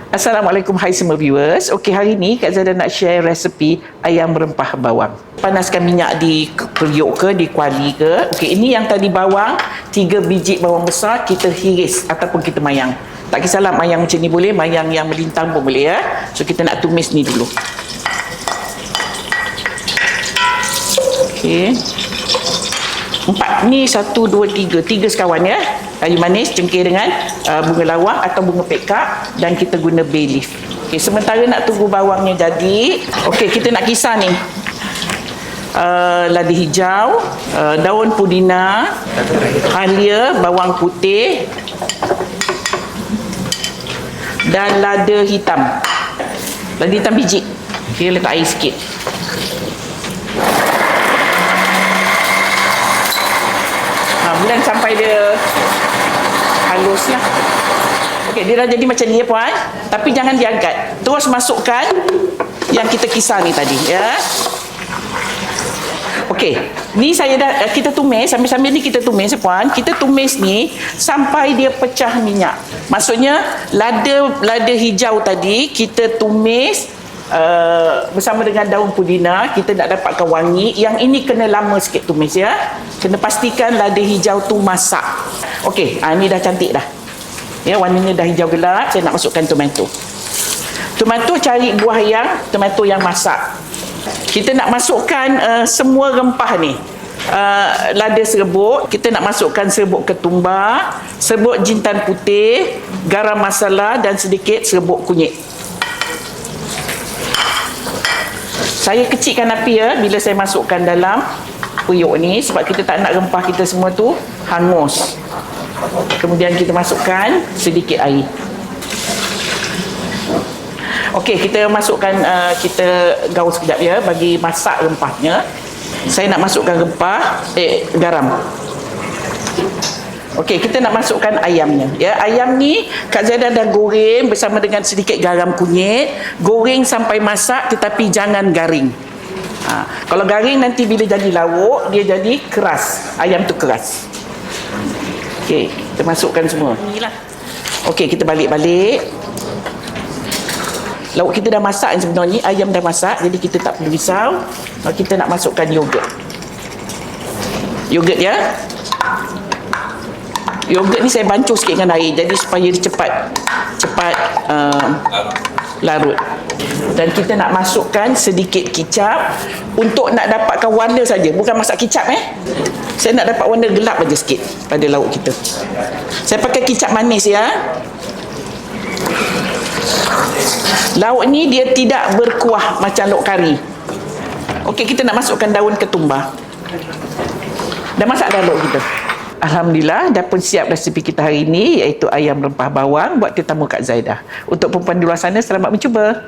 Assalamualaikum, hai semua viewers. Okey, hari ni Kak Zada nak share resepi ayam rempah bawang. Panaskan minyak di periuk ke, di kuali ke. Okey, ini yang tadi bawang, 3 biji bawang besar kita hiris ataupun kita mayang. Tak kisahlah mayang macam ni boleh, mayang yang melintang pun boleh ya. So kita nak tumis ni dulu. Okey. 4 ni 1 2 3 sekawan ya. Kayu manis cengkeh dengan bunga lawang atau bunga pekak, dan kita guna bay leaf. Okey, sementara nak tunggu bawangnya jadi, okey kita nak kisar ni. Lada hijau, daun pudina, halia, bawang putih dan lada hitam. Lada hitam biji. Okey, letak air sikit. Blend sampai dia halus lah. Okey, dia dah jadi macam ni ya puan. Tapi jangan diangkat. Terus masukkan yang kita kisar ni tadi ya. Okey, ni kita tumis, sambil-sambil ni kita tumis ya puan. Kita tumis ni sampai dia pecah minyak. Maksudnya lada hijau tadi kita tumis bersama dengan daun pudina, kita nak dapatkan wangi. Yang ini kena lama sikit tumis ya. Kena pastikan lada hijau tu masak. Okey, ni dah cantik dah. Ya, warnanya dah hijau gelap. Saya nak masukkan tomato. Tomato cari buah tomato yang masak. Kita nak masukkan semua rempah ni. Lada serbuk, kita nak masukkan serbuk ketumbar, serbuk jintan putih, garam masala dan sedikit serbuk kunyit. Saya kecilkan api ya bila saya masukkan dalam periuk ni, sebab kita tak nak rempah kita semua tu hangus. Kemudian kita masukkan sedikit air. Okey, kita masukkan, kita gaul sekejap ya bagi masak rempahnya. Saya nak masukkan garam. Okey, kita nak masukkan ayamnya ya. Ayam ni Kak Zada dah goreng bersama dengan sedikit garam kunyit. Goreng sampai masak tetapi jangan garing. Kalau garing nanti bila jadi lauk dia jadi keras. Ayam tu keras. Okey, kita masukkan semua. Inilah. Okey, kita balik-balik. Lauk kita dah masak sebenarnya, ayam dah masak, jadi kita tak perlu risau. Kita nak masukkan yogurt. Yogurt ya. Yogurt ni saya bancuh sikit dengan air, jadi supaya dia cepat larut. Dan kita nak masukkan sedikit kicap untuk nak dapatkan warna saja, bukan masak kicap Saya nak dapat warna gelap aja sikit pada lauk kita. Saya pakai kicap manis ya. Lauk ni dia tidak berkuah macam lauk kari. Okey, kita nak masukkan daun ketumbar. Dah masak dah lauk kita. Alhamdulillah, dah pun siap resepi kita hari ini, iaitu ayam rempah bawang buat tetamu Kak Zaidah. Untuk perempuan di luar sana, selamat mencuba.